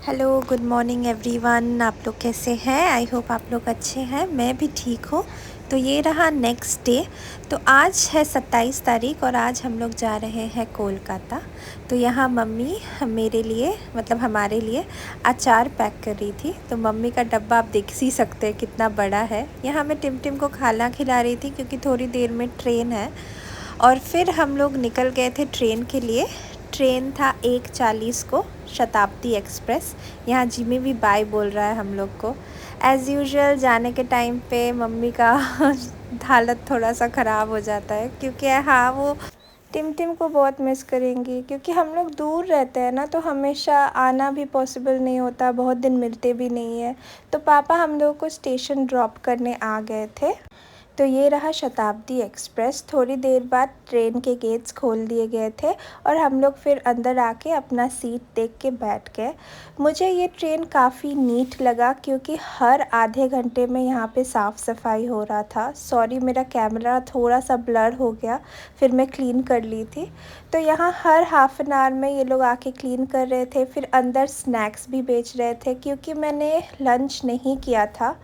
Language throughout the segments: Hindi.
Hello, good morning everyone. आप लोग कैसे हैं? आई होप आप लोग अच्छे हैं। मैं भी ठीक हूँ। तो ये रहा नेक्स्ट डे। तो आज है 27 तारीख और आज हम लोग जा रहे हैं कोलकाता। तो यहाँ मम्मी मेरे लिए मतलब हमारे लिए अचार पैक कर रही थी। तो मम्मी का डब्बा आप देख ही सकते हैं कितना बड़ा है। यहाँ मैं टिम को खाना खिला रही थी क्योंकि थोड़ी देर में ट्रेन है। और फिर हम लोग निकल गए थे ट्रेन के लिए। ट्रेन था 1:40 को, शताब्दी एक्सप्रेस। यहाँ जिमी भी बाय बोल रहा है हम लोग को। एज़ यूजुअल जाने के टाइम पे मम्मी का हालत थोड़ा सा ख़राब हो जाता है क्योंकि हाँ वो टिम को बहुत मिस करेंगी क्योंकि हम लोग दूर रहते हैं ना, तो हमेशा आना भी पॉसिबल नहीं होता, बहुत दिन मिलते भी नहीं है। तो पापा हम लोग को स्टेशन ड्रॉप करने आ गए थे। तो ये रहा शताब्दी एक्सप्रेस। थोड़ी देर बाद ट्रेन के गेट्स खोल दिए गए थे और हम लोग फिर अंदर आके अपना सीट देख के बैठ गए। मुझे ये ट्रेन काफ़ी नीट लगा क्योंकि हर आधे घंटे में यहाँ पे साफ़ सफाई हो रहा था। सॉरी, मेरा कैमरा थोड़ा सा ब्लर हो गया, फिर मैं क्लीन कर ली थी। तो यहाँ हर हाफ एन आवर में ये लोग आके क्लीन कर रहे थे। फिर अंदर स्नैक्स भी बेच रहे थे क्योंकि मैंने लंच नहीं किया था,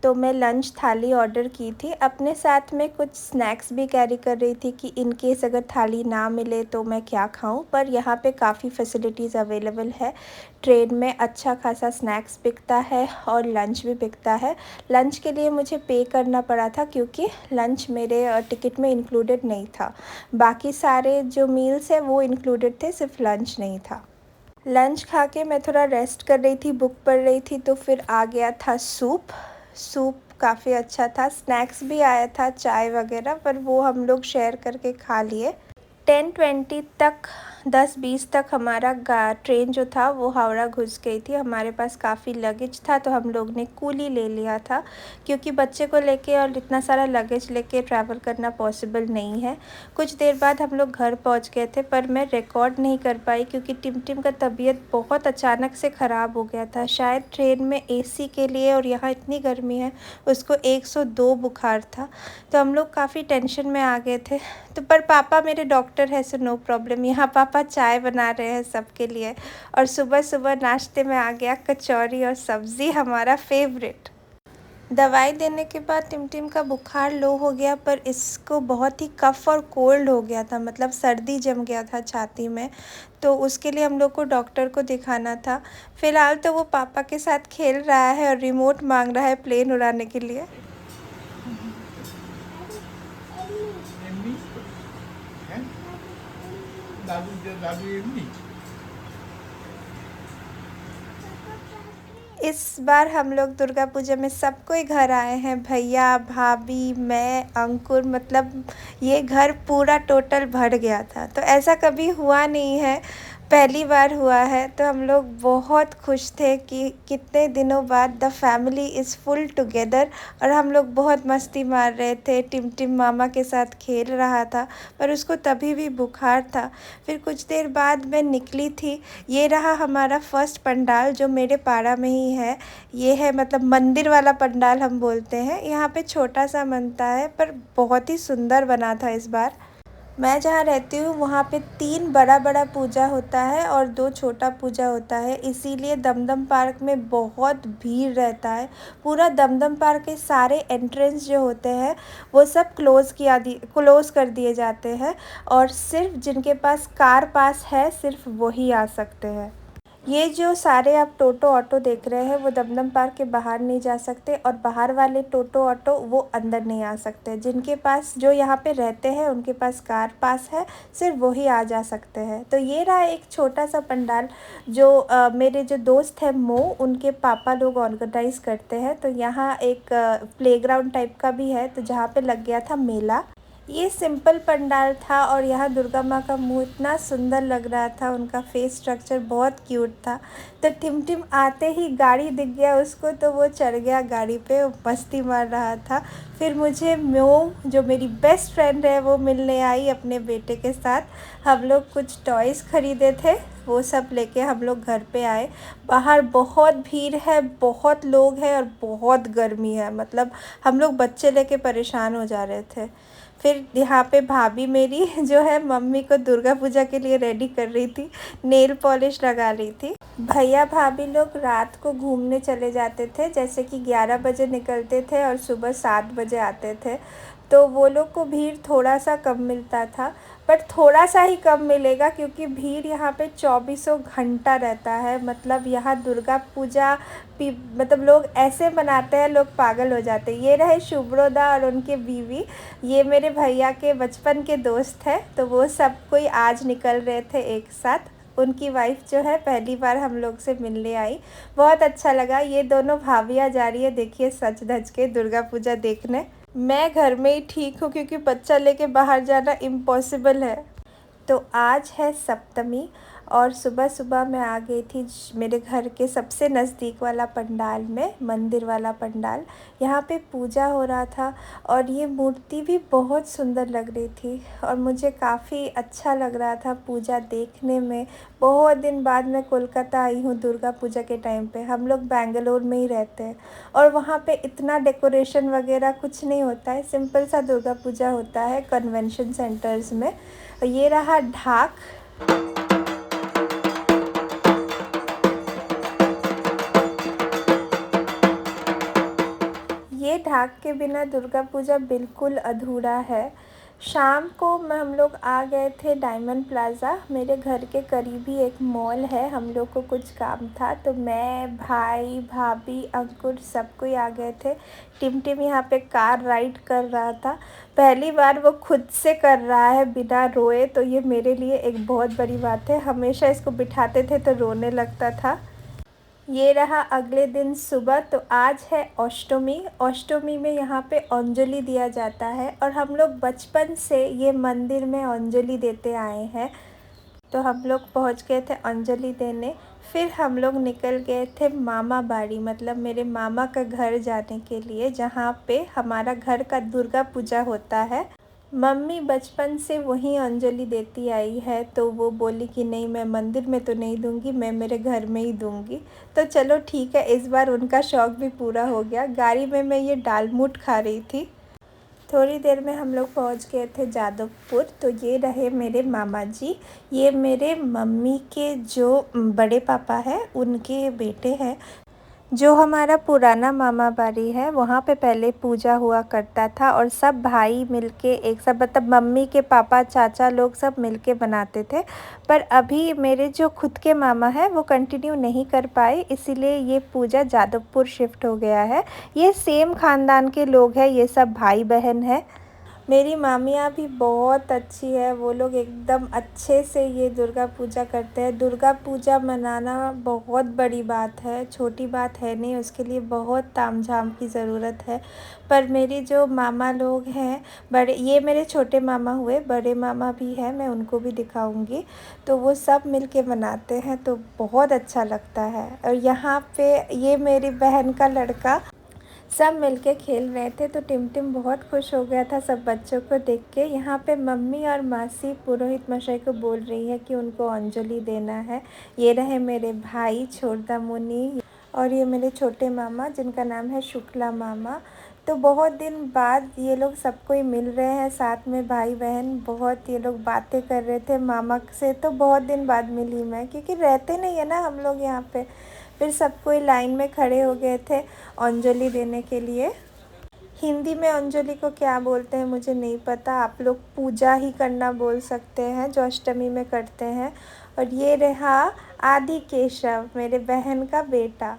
तो मैं लंच थाली ऑर्डर की थी। अपने साथ में कुछ स्नैक्स भी कैरी कर रही थी कि इन केस अगर थाली ना मिले तो मैं क्या खाऊं। पर यहाँ पे काफ़ी फैसिलिटीज़ अवेलेबल है। ट्रेन में अच्छा खासा स्नैक्स बिकता है और लंच भी बिकता है। लंच के लिए मुझे पे करना पड़ा था क्योंकि लंच मेरे टिकट में इंक्लूडेड नहीं था। बाकी सारे जो मील्स हैं वो इंक्लूडेड थे, सिर्फ लंच नहीं था। लंच खा के मैं थोड़ा रेस्ट कर रही थी, बुक पढ़ रही थी। तो फिर आ गया था सूप। सूप काफ़ी अच्छा था। स्नैक्स भी आया था, चाय वगैरह, पर वो हम लोग शेयर करके खा लिए। 10:20 तक 10:20 तक हमारा ट्रेन जो था वो हावड़ा घुस गई थी। हमारे पास काफ़ी लगेज था तो हम लोग ने कूली ले लिया था क्योंकि बच्चे को लेके और इतना सारा लगेज लेके ट्रैवल करना पॉसिबल नहीं है। कुछ देर बाद हम लोग घर पहुंच गए थे, पर मैं रिकॉर्ड नहीं कर पाई क्योंकि टिम का तबीयत बहुत अचानक से ख़राब हो गया था। शायद ट्रेन में एसी के लिए, और यहाँ इतनी गर्मी है, उसको 102 बुखार था। तो हम लोग काफ़ी टेंशन में आ गए थे। तो पर पापा मेरे डॉक्टर है, सो नो प्रॉब्लम। यहाँ पापा चाय बना रहे हैं सबके लिए। और सुबह सुबह नाश्ते में आ गया कचौरी और सब्ज़ी, हमारा फेवरेट। दवाई देने के बाद टिम का बुखार लो हो गया, पर इसको बहुत ही कफ़ और कोल्ड हो गया था, मतलब सर्दी जम गया था छाती में। तो उसके लिए हम लोग को डॉक्टर को दिखाना था। फ़िलहाल तो वो पापा के साथ खेल रहा है और रिमोट मांग रहा है प्लेन उड़ाने के लिए। इस बार हम लोग दुर्गा पूजा में सब कोई घर आए हैं, भैया, भाभी, मैं, अंकुर, मतलब ये घर पूरा टोटल भर गया था। तो ऐसा कभी हुआ नहीं है, पहली बार हुआ है। तो हम लोग बहुत खुश थे कि कितने दिनों बाद the family is full together. और हम लोग बहुत मस्ती मार रहे थे। टिम मामा के साथ खेल रहा था, पर उसको तभी भी बुखार था। फिर कुछ देर बाद मैं निकली थी। ये रहा हमारा फर्स्ट पंडाल जो मेरे पाड़ा में ही है। ये है मतलब मंदिर वाला पंडाल हम बोलते हैं। यहाँ पे छोटा सा बनता है पर बहुत ही सुंदर बना था इस बार। मैं जहाँ रहती हूँ वहाँ पे 3 बड़ा बड़ा पूजा होता है और 2 छोटा पूजा होता है, इसीलिए दमदम पार्क में बहुत भीड़ रहता है। पूरा दमदम पार्क के सारे एंट्रेंस जो होते हैं वो सब क्लोज़ कर दिए जाते हैं और सिर्फ जिनके पास कार पास है सिर्फ वही आ सकते हैं। ये जो सारे आप टोटो ऑटो देख रहे हैं वो दमदम पार्क के बाहर नहीं जा सकते और बाहर वाले टोटो ऑटो वो अंदर नहीं आ सकते। जिनके पास, जो यहाँ पे रहते हैं उनके पास कार पास है, सिर्फ वही आ जा सकते हैं। तो ये रहा एक छोटा सा पंडाल जो मेरे जो दोस्त हैं मो, उनके पापा लोग ऑर्गेनाइज़ करते हैं। तो यहाँ एक प्लेग्राउंड टाइप का भी है, तो जहाँ पे लग गया था मेला। ये सिंपल पंडाल था और यहाँ दुर्गा माँ का मुंह इतना सुंदर लग रहा था, उनका फेस स्ट्रक्चर बहुत क्यूट था। तो टिम आते ही गाड़ी दिख गया उसको, तो वो चढ़ गया गाड़ी पे, मस्ती मार रहा था। फिर मुझे म्यो, जो मेरी बेस्ट फ्रेंड है, वो मिलने आई अपने बेटे के साथ। हम लोग कुछ टॉयज़ ख़रीदे थे, वो सब लेके हम लोग घर पे आए। बाहर बहुत भीड़ है, बहुत लोग हैं और बहुत गर्मी है, मतलब हम लोग बच्चे लेके परेशान हो जा रहे थे। फिर यहाँ पे भाभी मेरी जो है मम्मी को दुर्गा पूजा के लिए रेडी कर रही थी, नेल पॉलिश लगा रही थी। भैया भाभी लोग रात को घूमने चले जाते थे, जैसे कि 11 बजे निकलते थे और सुबह 7 बजे आते थे। तो वो लोग को भीड़ थोड़ा सा कम मिलता था, बट थोड़ा सा ही कम मिलेगा क्योंकि भीड़ यहाँ पे चौबीसों घंटा रहता है। मतलब यहाँ दुर्गा पूजा मतलब लोग ऐसे मनाते हैं, लोग पागल हो जाते हैं। ये रहे शुभ्रोदा और उनके बीवी, ये मेरे भैया के बचपन के दोस्त हैं। तो वो सब कोई आज निकल रहे थे एक साथ। उनकी वाइफ जो है पहली बार हम लोग से मिलने आई, बहुत अच्छा लगा। ये दोनों भाभियाँ जा रही है, देखिए सज धज के दुर्गा पूजा देखने। मैं घर में ही ठीक हूँ क्योंकि बच्चा लेके बाहर जाना इम्पॉसिबल है। तो आज है सप्तमी और सुबह सुबह मैं आ गई थी मेरे घर के सबसे नज़दीक वाला पंडाल में, मंदिर वाला पंडाल। यहाँ पे पूजा हो रहा था और ये मूर्ति भी बहुत सुंदर लग रही थी और मुझे काफ़ी अच्छा लग रहा था पूजा देखने में। बहुत दिन बाद मैं कोलकाता आई हूँ दुर्गा पूजा के टाइम पे। हम लोग बेंगलोर में ही रहते हैं और वहाँ पे इतना डेकोरेशन वगैरह कुछ नहीं होता है, सिंपल सा दुर्गा पूजा होता है कन्वेंशन सेंटर्स में। ये रहा ढाक। ये ढाक के बिना दुर्गा पूजा बिल्कुल अधूरा है। शाम को हम लोग आ गए थे डायमंड प्लाज़ा, मेरे घर के करीब ही एक मॉल है। हम लोग को कुछ काम था तो मैं, भाई, भाभी, अंकुर सब कोई आ गए थे। टिमटिम यहाँ पे कार राइड कर रहा था, पहली बार वो खुद से कर रहा है बिना रोए, तो ये मेरे लिए एक बहुत बड़ी बात है। हमेशा इसको बिठाते थे तो रोने लगता था। ये रहा अगले दिन सुबह। तो आज है अष्टमी। अष्टमी में यहाँ पे अंजलि दिया जाता है और हम लोग बचपन से ये मंदिर में अंजलि देते आए हैं। तो हम लोग पहुँच गए थे अंजलि देने। फिर हम लोग निकल गए थे मामा बाड़ी, मतलब मेरे मामा का घर जाने के लिए, जहाँ पे हमारा घर का दुर्गा पूजा होता है। मम्मी बचपन से वहीं अंजलि देती आई है तो वो बोली कि नहीं, मैं मंदिर में तो नहीं दूंगी, मैं मेरे घर में ही दूंगी। तो चलो ठीक है, इस बार उनका शौक़ भी पूरा हो गया। गाड़ी में मैं ये दालमोठ खा रही थी। थोड़ी देर में हम लोग पहुंच गए थे जादवपुर। तो ये रहे मेरे मामा जी, ये मेरे मम्मी के जो बड़े पापा हैं उनके बेटे हैं। जो हमारा पुराना मामा बाड़ी है वहाँ पे पहले पूजा हुआ करता था और सब भाई मिलके एक साथ, मतलब मम्मी के पापा, चाचा लोग सब मिलके बनाते थे। पर अभी मेरे जो खुद के मामा हैं वो कंटिन्यू नहीं कर पाए, इसीलिए ये पूजा जादवपुर शिफ्ट हो गया है। ये सेम ख़ानदान के लोग हैं, ये सब भाई बहन हैं। मेरी मामियाँ भी बहुत अच्छी है, वो लोग एकदम अच्छे से ये दुर्गा पूजा करते हैं। दुर्गा पूजा मनाना बहुत बड़ी बात है, छोटी बात है नहीं, उसके लिए बहुत तामझाम की ज़रूरत है। पर मेरी जो मामा लोग हैं बड़े, ये मेरे छोटे मामा हुए, बड़े मामा भी हैं, मैं उनको भी दिखाऊंगी। तो वो सब मिलके मनाते हैं तो बहुत अच्छा लगता है। और यहाँ पे ये मेरी बहन का लड़का, सब मिलके खेल रहे थे तो टिमटिम बहुत खुश हो गया था सब बच्चों को देख के। यहाँ पे मम्मी और मासी पुरोहित मशाई को बोल रही है कि उनको अंजलि देना है। ये रहे मेरे भाई छोटा मुनि और ये मेरे छोटे मामा जिनका नाम है शुक्ला मामा। तो बहुत दिन बाद ये लोग सब कोई मिल रहे हैं साथ में, भाई बहन। बहुत ये लोग बातें कर रहे थे मामा से, तो बहुत दिन बाद मिली मैं, क्योंकि रहते नहीं है ना हम लोग यहाँ पे। फिर सब कोई लाइन में खड़े हो गए थे अंजलि देने के लिए। हिंदी में अंजलि को क्या बोलते हैं मुझे नहीं पता, आप लोग पूजा ही करना बोल सकते हैं, जो अष्टमी में करते हैं। और ये रहा आदि केशव, मेरे बहन का बेटा,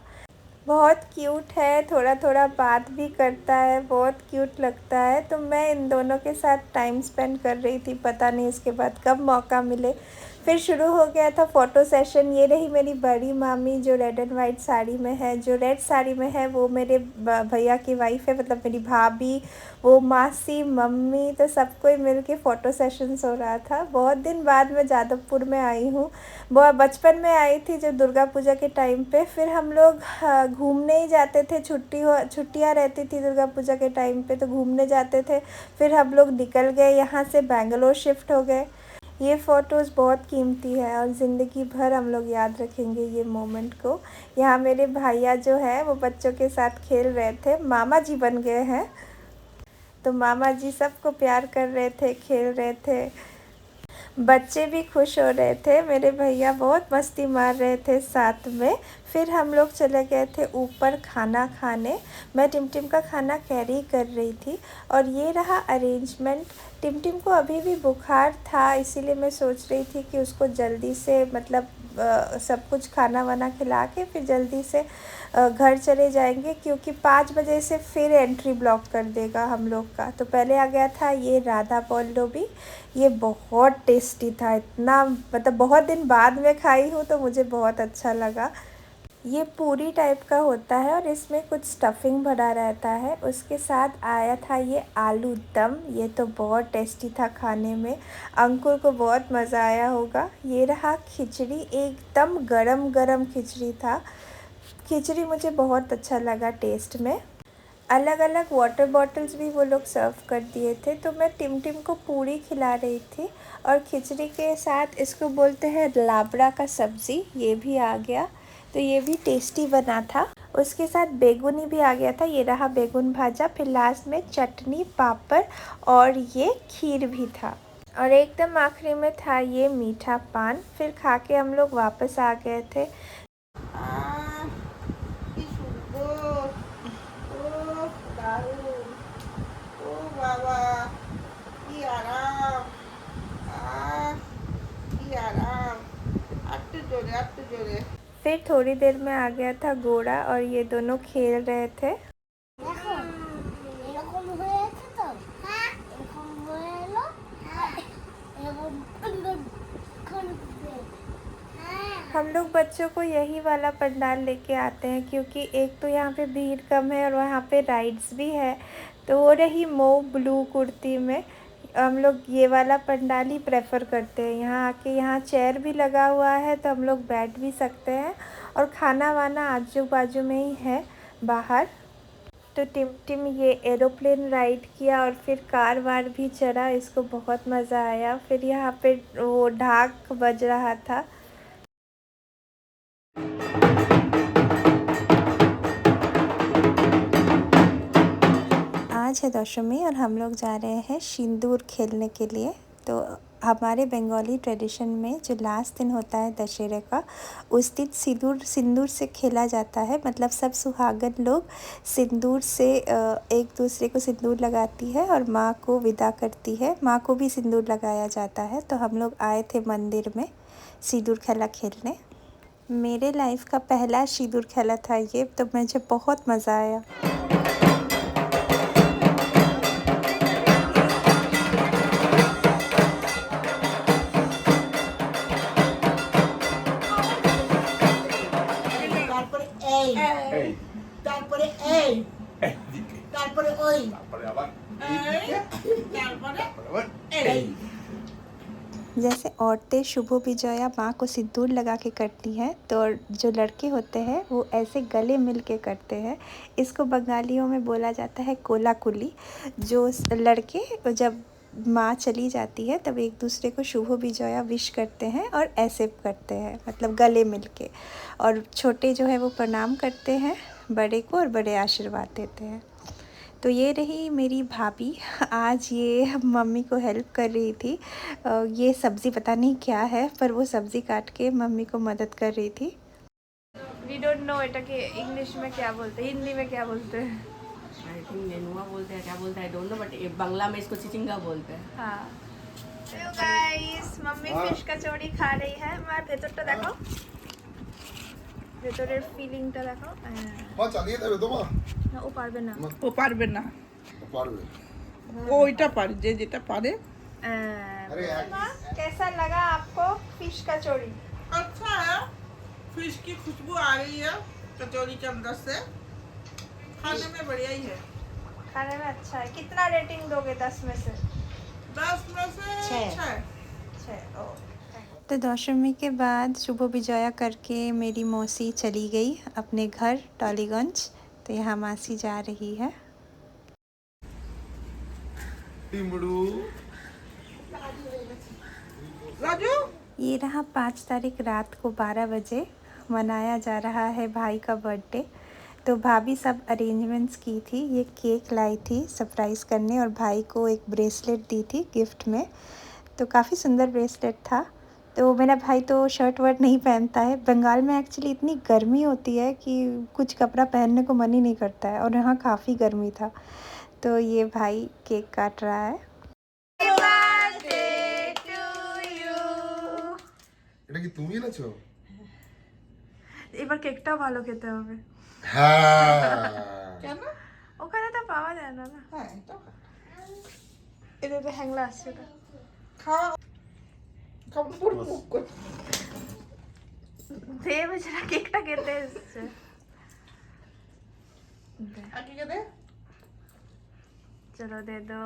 बहुत क्यूट है, थोड़ा थोड़ा बात भी करता है, बहुत क्यूट लगता है। तो मैं इन दोनों के साथ टाइम स्पेंड कर रही थी, पता नहीं इसके बाद कब मौका मिले। फिर शुरू हो गया था फ़ोटो सेशन। ये रही मेरी बड़ी मामी जो रेड एंड वाइट साड़ी में है, जो रेड साड़ी में है वो मेरे भैया की वाइफ है, मतलब मेरी भाभी, वो मासी, मम्मी, तो सब कोई मिल के फ़ोटो सेशंस हो रहा था। बहुत दिन बाद मैं जादवपुर में आई हूँ, वो बचपन में आई थी जब दुर्गा पूजा के टाइम पे। फिर हम लोग घूमने ही जाते थे, छुट्टियाँ रहती थी दुर्गा पूजा के टाइम पे तो घूमने जाते थे। फिर हम लोग निकल गए यहाँ से, बेंगलोर शिफ्ट हो गए। ये फ़ोटोज़ बहुत कीमती है और ज़िंदगी भर हम लोग याद रखेंगे ये मोमेंट को। यहाँ मेरे भैया जो है वो बच्चों के साथ खेल रहे थे, मामा जी बन गए हैं। तो मामा जी सबको प्यार कर रहे थे, खेल रहे थे, बच्चे भी खुश हो रहे थे। मेरे भैया बहुत मस्ती मार रहे थे साथ में। फिर हम लोग चले गए थे ऊपर खाना खाने। मैं टिमटिम का खाना कैरी कर रही थी और ये रहा अरेंजमेंट। टिमटिम को अभी भी बुखार था, इसीलिए मैं सोच रही थी कि उसको जल्दी से मतलब सब कुछ खाना वाना खिला के फिर जल्दी से घर चले जाएंगे, क्योंकि 5 बजे से फिर एंट्री ब्लॉक कर देगा हम लोग का। तो पहले आ गया था ये राधा पल्लवी। ये बहुत टेस्टी था, इतना मतलब बहुत दिन बाद में खाई हूँ तो मुझे बहुत अच्छा लगा। ये पूरी टाइप का होता है और इसमें कुछ स्टफिंग भरा रहता है। उसके साथ आया था ये आलू दम, ये तो बहुत टेस्टी था खाने में। अंकुर को बहुत मज़ा आया होगा। ये रहा खिचड़ी, एकदम गरम गरम खिचड़ी था। खिचड़ी मुझे बहुत अच्छा लगा टेस्ट में। अलग अलग वाटर बॉटल्स भी वो लोग सर्व कर दिए थे। तो मैं टिमटिम को पूरी खिला रही थी और खिचड़ी के साथ इसको बोलते हैं लाबड़ा का सब्ज़ी, ये भी आ गया। तो ये भी टेस्टी बना था। उसके साथ बेगुनी भी आ गया था, ये रहा बेगुन भाजा। फिर लास्ट में चटनी, पापड़ और ये खीर भी था। और एकदम आखिरी में था ये मीठा पान। फिर खा के हम लोग वापस आ गए थे। फिर थोड़ी देर में आ गया था घोड़ा और ये दोनों खेल रहे थे। हम लोग बच्चों को यही वाला पंडाल लेके आते हैं, क्योंकि एक तो यहाँ पे भीड़ कम है और वहाँ पे राइड्स भी है। तो वो रही मो ब्लू कुर्ती में। हम लोग ये वाला पंडाल ही प्रेफर करते हैं। यहाँ आके यहाँ चेयर भी लगा हुआ है तो हम लोग बैठ भी सकते हैं और खाना वाना आजू बाजू में ही है बाहर। तो टिमटिम ये एरोप्लेन राइड किया और फिर कार वार भी चढ़ा, इसको बहुत मज़ा आया। फिर यहाँ पे वो ढाक बज रहा था। आज है दशमी और हम लोग जा रहे हैं सिंदूर खेलने के लिए। तो हमारे बंगाली ट्रेडिशन में जो लास्ट दिन होता है दशहरे का, उस दिन सिंदूर से खेला जाता है। मतलब सब सुहागन लोग सिंदूर से एक दूसरे को सिंदूर लगाती है और माँ को विदा करती है। माँ को भी सिंदूर लगाया जाता है। तो हम लोग आए थे मंदिर में सिंदूर खेला खेलने। मेरे लाइफ का पहला सिंदूर खेला था ये, तो मुझे बहुत मज़ा आया। जैसे औरतें शुभ विजया माँ को सिंदूर लगा के करती हैं, तो जो लड़के होते हैं वो ऐसे गले मिल के करते हैं। इसको बंगालियों में बोला जाता है कोला कुली। जो लड़के जब माँ चली जाती है तब एक दूसरे को शुभ विजया विश करते हैं और ऐसे करते हैं, मतलब गले मिल के। और छोटे जो है वो प्रणाम करते हैं बड़े को और बड़े आशीर्वाद देते हैं। तो ये रही मेरी भाभी, आज ये मम्मी को हेल्प कर रही थी। ये सब्ज़ी पता नहीं क्या है, पर वो सब्ज़ी काट के मम्मी को मदद कर रही थी। वी डोंट नो एटा के इंग्लिश में क्या बोलते हैं, हिंदी में क्या बोलते हैं। आई थिंक नेनुआ बोलते हैं, क्या बोलते हैं I don't know, but Bangla में इसको चिचिंगा बोलते हैं। हाँ। हेलो गाइस, मम्मी फिश कचौड़ी खा रही है। मैं ভেতরটা দেখো, ভেতরের ফিলিংটা দেখো। মা চালিয়ে দেবে তো মা? না, ও পারবে না। ও পারবে না, পারবে। ও ওইটা পারে, যে যেটা পারে। अरे यार, कैसा लगा आपको फिश कचौड़ी? अच्छा है, फिश की खुशबू आ रही है कचौरी के अंदर से, खाने में बढ़िया ही है। खाने में अच्छा है। कितना रेटिंग दोगे 10 में से? 10 में से 6। 6। तो दशमी के बाद शुभ विजया करके मेरी मौसी चली गई अपने घर टॉलीगंज। तो यहाँ मासी जा रही है। टिमड़ू राजू ये रहा 5 तारीख रात को 12 बजे मनाया जा रहा है भाई का बर्थडे। तो भाभी सब अरेंजमेंट्स की थी, ये केक लाई थी सरप्राइज़ करने और भाई को एक ब्रेसलेट दी थी गिफ्ट में। तो काफ़ी सुंदर ब्रेसलेट था। तो मेरा भाई तो शर्ट वर्ट नहीं पहनता है। बंगाल में एक्चुअली इतनी गर्मी होती है कि कुछ कपड़ा पहनने को मन ही नहीं करता है और यहाँ काफ़ी गर्मी था। तो ये भाई केक काट रहा है। এটা কি তুমি এনেছো? এবার কেকটাও ভালো খেতে হবে। হ্যাঁ কেন? ওখানে তো পাওয়া যায় না না। হ্যাঁ তো এদের তো হ্যাংলা আসছে ওটা। খাওয়া খাবো পুরো মুখ করে দে বেচারা কেকটা খেতে এসছে। আগে দে चलो दे दो।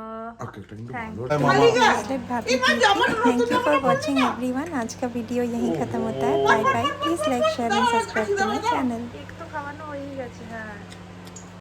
ওকে এটা কিন্তু Thank ভালো you। মামা ब्रेसलेट भाभी की थी। Thank you for watching everyone. आज का वीडियो यहीं ख़त्म होता है। Bye bye. Please like share and subscribe to my channel. एक तो खावानो हो ही गया है।